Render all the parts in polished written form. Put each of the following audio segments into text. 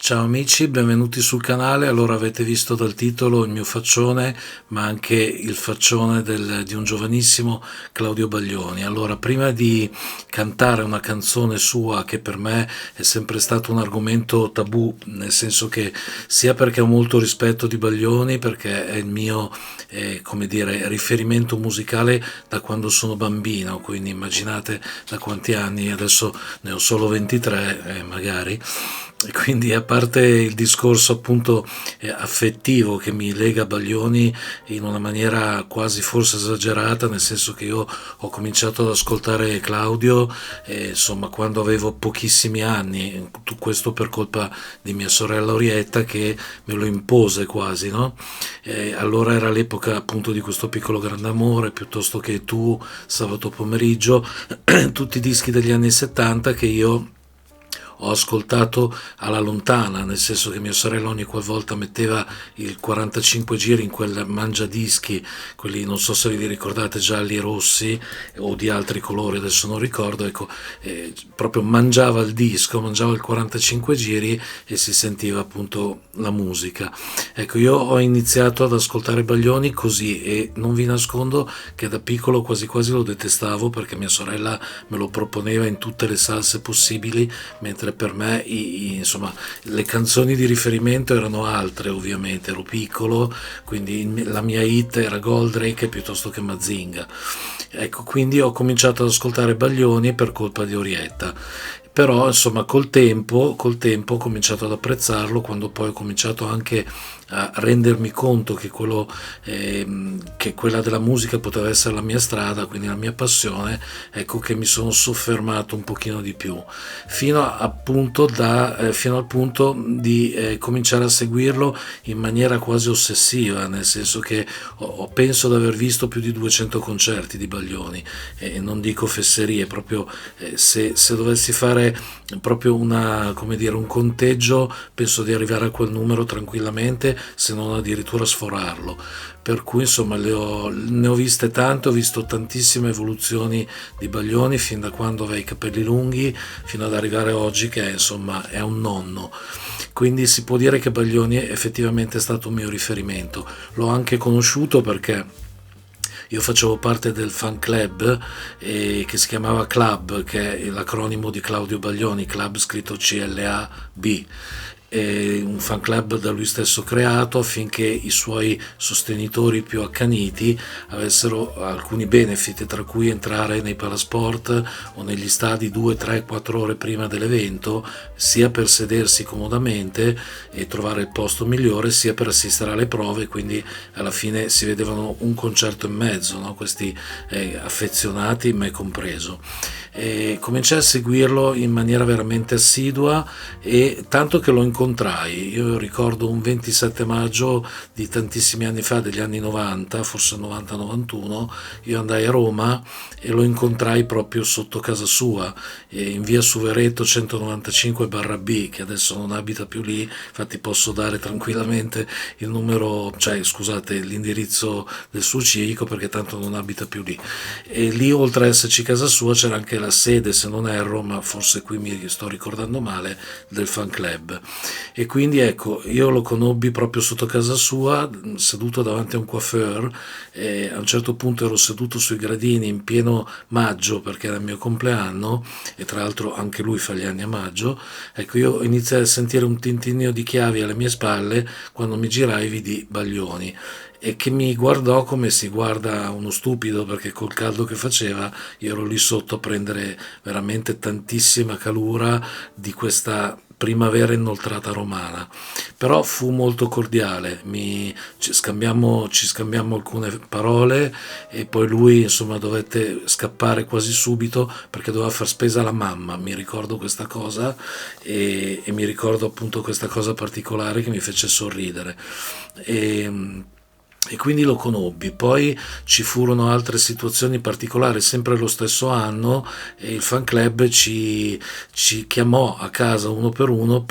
Ciao amici, benvenuti sul canale. Allora avete visto dal titolo il mio faccione, ma anche il faccione di un giovanissimo Claudio Baglioni. Allora, prima di cantare una canzone sua, che per me è sempre stato un argomento tabù, nel senso che sia perché ho molto rispetto di Baglioni, perché è il mio, come dire, riferimento musicale da quando sono bambino, quindi immaginate da quanti anni, adesso ne ho solo 23, magari. E quindi, a parte il discorso appunto affettivo che mi lega a Baglioni in una maniera quasi forse esagerata, nel senso che io ho cominciato ad ascoltare Claudio, insomma, quando avevo pochissimi anni, tutto questo per colpa di mia sorella Orietta che me lo impose quasi, no? Allora era l'epoca appunto di questo piccolo grande amore, piuttosto che Tu, Sabato pomeriggio, tutti i dischi degli anni 70 che io ho ascoltato alla lontana, nel senso che mia sorella ogni qualvolta metteva il 45 giri in quel mangiadischi, quelli non so se vi ricordate, gialli e rossi o di altri colori, adesso non ricordo, ecco, proprio mangiava il disco, mangiava il 45 giri e si sentiva appunto la musica. Ecco, io ho iniziato ad ascoltare Baglioni così e non vi nascondo che da piccolo quasi quasi lo detestavo perché mia sorella me lo proponeva in tutte le salse possibili, mentre per me insomma le canzoni di riferimento erano altre, ovviamente ero piccolo, quindi la mia hit era Goldrake piuttosto che Mazinga. Ecco, quindi ho cominciato ad ascoltare Baglioni per colpa di Orietta. Però insomma col tempo ho cominciato ad apprezzarlo, quando poi ho cominciato anche a rendermi conto che quella della musica poteva essere la mia strada, quindi la mia passione. Ecco che mi sono soffermato un pochino di più, fino al punto di cominciare a seguirlo in maniera quasi ossessiva, nel senso che penso di aver visto più di 200 concerti di Baglioni, e non dico fesserie, proprio se dovessi fare proprio come dire, un conteggio, penso di arrivare a quel numero tranquillamente, se non addirittura sforarlo. Per cui insomma ne ho viste tante, ho visto tantissime evoluzioni di Baglioni, fin da quando aveva i capelli lunghi fino ad arrivare oggi che insomma è un nonno. Quindi si può dire che Baglioni effettivamente è stato un mio riferimento. L'ho anche conosciuto perché io facevo parte del fan club che si chiamava Club, che è l'acronimo di Claudio Baglioni, Club scritto CLAB, un fan club da lui stesso creato affinché i suoi sostenitori più accaniti avessero alcuni benefit, tra cui entrare nei palasport o negli stadi 2, 3, 4 ore prima dell'evento, sia per sedersi comodamente e trovare il posto migliore, sia per assistere alle prove, quindi alla fine si vedevano un concerto e mezzo, no? Questi affezionati, me compreso. Cominciai a seguirlo in maniera veramente assidua, e tanto che lo incontrai. Io ricordo un 27 maggio di tantissimi anni fa, degli anni 90, forse 90-91, io andai a Roma e lo incontrai proprio sotto casa sua, in via Suvereto 195/B, che adesso non abita più lì, infatti posso dare tranquillamente il numero, cioè scusate, l'indirizzo del suo civico, perché tanto non abita più lì. E lì, oltre a esserci casa sua, c'era anche la sede, se non erro, ma forse qui mi sto ricordando male, del fan club. E quindi ecco, io lo conobbi proprio sotto casa sua, seduto davanti a un coiffeur, e a un certo punto ero seduto sui gradini in pieno maggio perché era il mio compleanno, e tra l'altro anche lui fa gli anni a maggio. Ecco, io iniziai a sentire un tintinnio di chiavi alle mie spalle, quando mi girai vidi Baglioni, e che mi guardò come si guarda uno stupido, perché col caldo che faceva io ero lì sotto a prendere veramente tantissima calura di questa primavera inoltrata romana. Però fu molto cordiale, ci scambiammo alcune parole, e poi lui insomma dovette scappare quasi subito perché doveva far spesa alla mamma, mi ricordo questa cosa, e mi ricordo appunto questa cosa particolare che mi fece sorridere. E, e quindi lo conobbi. Poi ci furono altre situazioni particolari, sempre lo stesso anno, e il fan club ci chiamò a casa uno per uno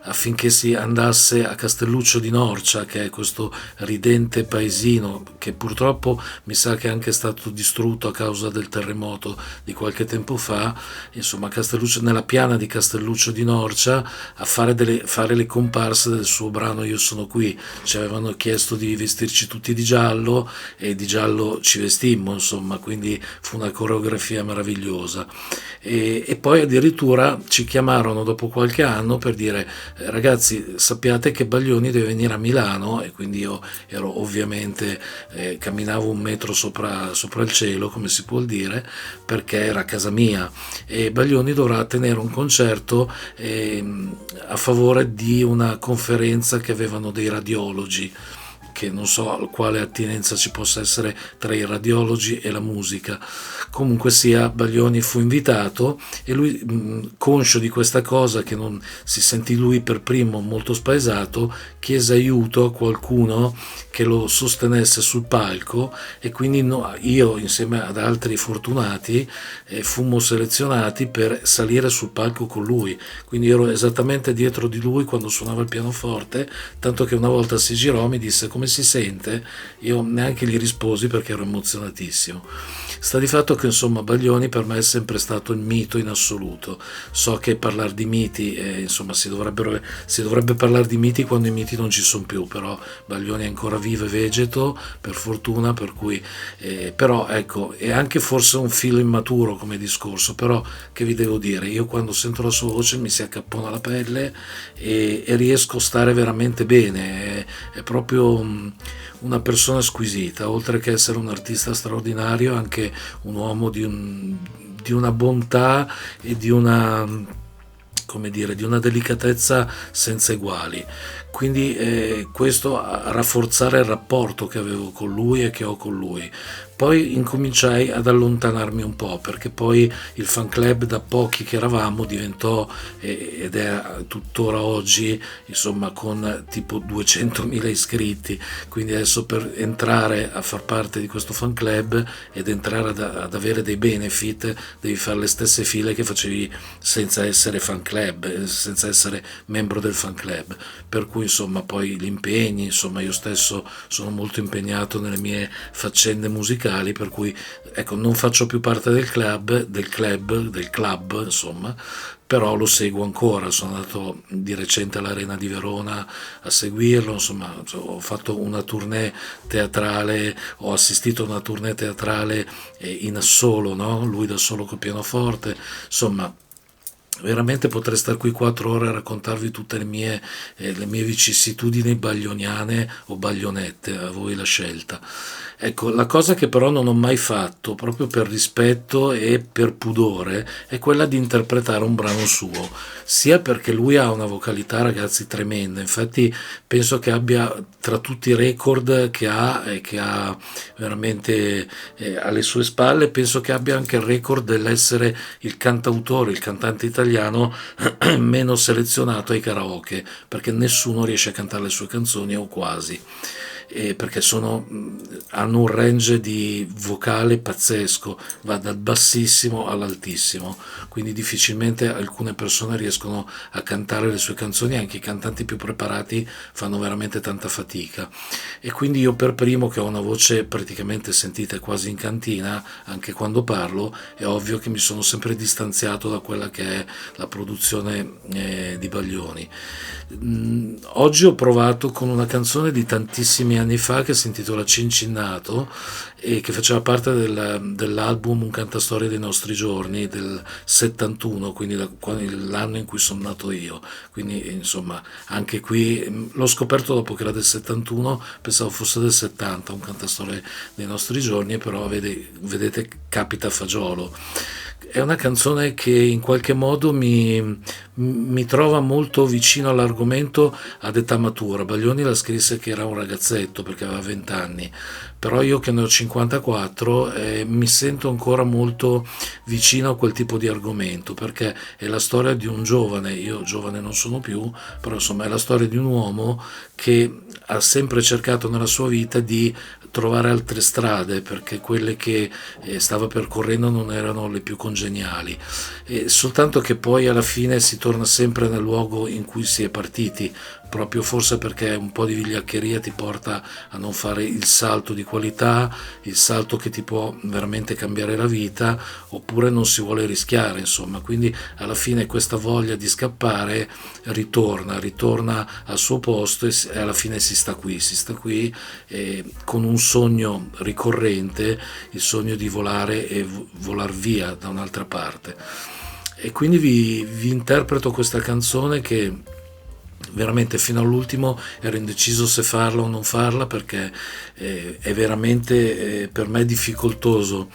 affinché si andasse a Castelluccio di Norcia, che è questo ridente paesino che purtroppo mi sa che è anche stato distrutto a causa del terremoto di qualche tempo fa. Insomma, nella piana di Castelluccio di Norcia, a fare le comparse del suo brano Io sono qui. Ci avevano chiesto di vestirci tutti di giallo e di giallo ci vestimmo, insomma, quindi fu una coreografia meravigliosa. E poi addirittura ci chiamarono dopo qualche anno per dire ragazzi, sappiate che Baglioni deve venire a Milano, e quindi io ero ovviamente, camminavo un metro sopra il cielo, come si può dire, perché era casa mia, e Baglioni dovrà tenere un concerto a favore di una conferenza che avevano dei radiologi, che non so quale attinenza ci possa essere tra i radiologi e la musica. Comunque sia, Baglioni fu invitato e lui, conscio di questa cosa, che non si sentì lui per primo molto spaesato, chiese aiuto a qualcuno che lo sostenesse sul palco, e quindi io insieme ad altri fortunati fummo selezionati per salire sul palco con lui. Quindi ero esattamente dietro di lui quando suonava il pianoforte, tanto che una volta si girò, mi disse come si sente. Io neanche gli risposi perché ero emozionatissimo. Sta di fatto che insomma Baglioni per me è sempre stato il mito in assoluto. So che parlare di miti, insomma si dovrebbe parlare di miti quando i miti non ci sono più, però Baglioni è ancora vivo e vegeto, per fortuna, per cui però ecco, è anche forse un filo immaturo come discorso, però che vi devo dire, io quando sento la sua voce mi si accappona la pelle e riesco a stare veramente bene. È proprio una persona squisita, oltre che essere un artista straordinario, anche un uomo di una bontà e di una, come dire, di una delicatezza senza eguali. Quindi questo a rafforzare il rapporto che avevo con lui e che ho con lui. Poi incominciai ad allontanarmi un po', perché poi il fan club, da pochi che eravamo, diventò, ed è tuttora oggi, insomma, con tipo 200.000 iscritti. Quindi adesso per entrare a far parte di questo fan club ed entrare ad avere dei benefit devi fare le stesse file che facevi senza essere fan club, senza essere membro del fan club. Per cui insomma poi gli impegni, insomma io stesso sono molto impegnato nelle mie faccende musicali, per cui ecco, non faccio più parte del club, insomma, però lo seguo ancora. Sono andato di recente all'Arena di Verona a seguirlo, insomma ho fatto una tournée teatrale, ho assistito a una tournée teatrale in assolo, no? Lui da solo col pianoforte, insomma. Veramente potrei stare qui 4 ore a raccontarvi tutte le mie vicissitudini baglioniane o baglionette, a voi la scelta. Ecco, la cosa che però non ho mai fatto, proprio per rispetto e per pudore, è quella di interpretare un brano suo, sia perché lui ha una vocalità, ragazzi, tremenda. Infatti penso che abbia, tra tutti i record che ha e che ha veramente alle sue spalle, penso che abbia anche il record dell'essere il cantautore, il cantante italiano meno selezionato ai karaoke, perché nessuno riesce a cantare le sue canzoni o quasi. Perché hanno un range di vocale pazzesco, va dal bassissimo all'altissimo, quindi difficilmente alcune persone riescono a cantare le sue canzoni. Anche i cantanti più preparati fanno veramente tanta fatica, e quindi io per primo, che ho una voce praticamente sentite quasi in cantina anche quando parlo, è ovvio che mi sono sempre distanziato da quella che è la produzione di Baglioni. Oggi ho provato con una canzone di tantissimi anni fa che si intitola Cincinnato e che faceva parte dell'album Un cantastorie dei nostri giorni del 71, quindi l'anno in cui sono nato io. Quindi insomma anche qui l'ho scoperto dopo che era del 71, pensavo fosse del 70, Un cantastorie dei nostri giorni, però vedete capita a fagiolo. è una canzone che in qualche modo mi trova molto vicino all'argomento ad età matura. Baglioni la scrisse che era un ragazzetto perché aveva 20 anni, però io che ne ho 54 mi sento ancora molto vicino a quel tipo di argomento, perché è la storia di un giovane, io giovane non sono più, però insomma è la storia di un uomo che ha sempre cercato nella sua vita di trovare altre strade, perché quelle che stava percorrendo non erano le più congeniali, soltanto che poi alla fine si torna sempre nel luogo in cui si è partiti, proprio forse perché un po' di vigliaccheria ti porta a non fare il salto di qualità, il salto che ti può veramente cambiare la vita, oppure non si vuole rischiare, insomma. Quindi alla fine questa voglia di scappare ritorna al suo posto, e alla fine si sta qui con un sogno ricorrente, il sogno di volare e volar via da un'altra parte. E quindi vi interpreto questa canzone che veramente fino all'ultimo ero indeciso se farla o non farla, perché è veramente per me difficoltoso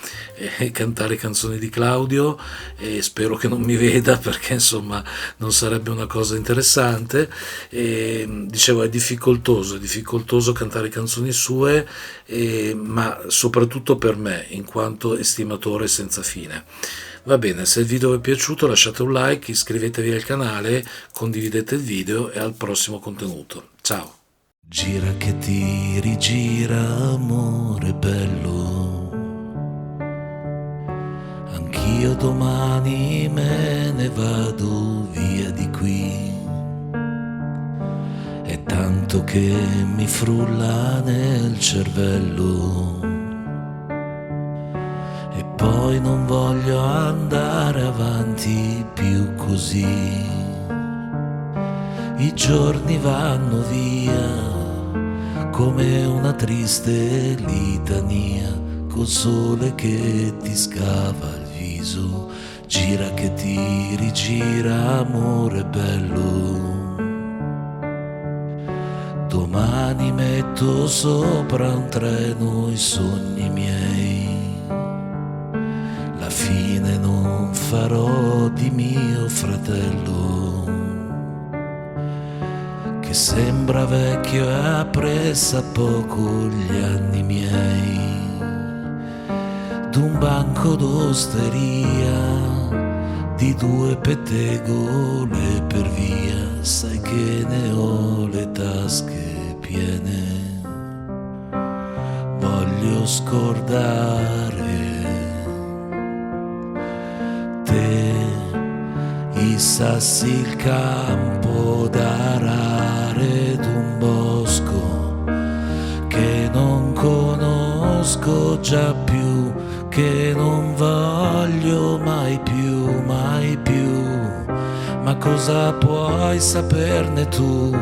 cantare canzoni di Claudio, e spero che non mi veda, perché insomma non sarebbe una cosa interessante. Dicevo, è difficoltoso cantare canzoni sue, ma soprattutto per me in quanto estimatore senza fine. Va bene, se il video vi è piaciuto lasciate un like, iscrivetevi al canale, condividete il video e al prossimo contenuto. Ciao! Gira che ti rigira, amore bello, anch'io domani me ne vado via di qui. È tanto che mi frulla nel cervello, e poi non voglio andare avanti più così. I giorni vanno via come una triste litania, col sole che ti scava il viso. Gira che ti rigira, amore bello, domani metto sopra un treno i sogni miei. La fine non farò di mio fratello, che sembra vecchio e apprezza poco gli anni miei. D'un banco d'osteria, di 2 pettegole per via, sai che ne ho le tasche piene. Voglio scordare te, i sassi, il campo d'arare d'un bosco che non conosco già più, che non voglio mai più, mai più. Ma cosa puoi saperne tu,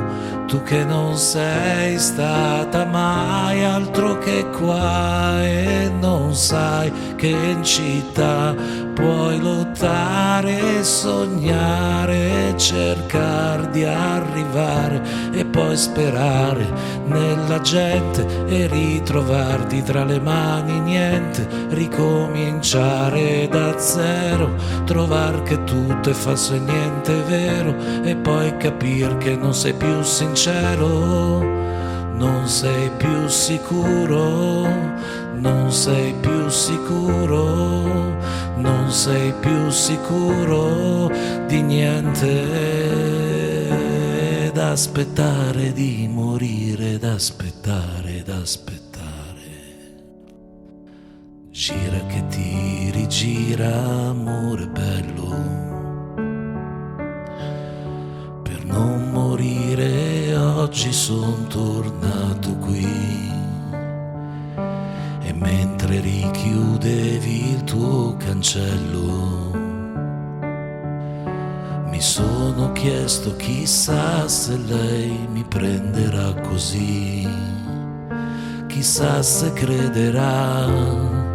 tu che non sei stata mai altro che qua, e non sai che in città puoi lottare, sognare, cercare di arrivare, e poi sperare nella gente e ritrovarti tra le mani niente, ricominciare da zero, trovar che tutto è falso e niente è vero, e poi capire che non sei più sincero, non sei più sicuro, non sei più sicuro, non sei più sicuro di niente, ed aspettare di morire, ed aspettare, ed aspettare. Gira che ti rigira, amore bello, per non morire oggi son tornato qui. E mentre richiudevi il tuo cancello, mi sono chiesto chissà se lei mi prenderà così, chissà se crederà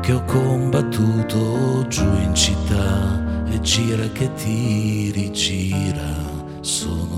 che ho combattuto giù in città. E gira che ti rigira, sono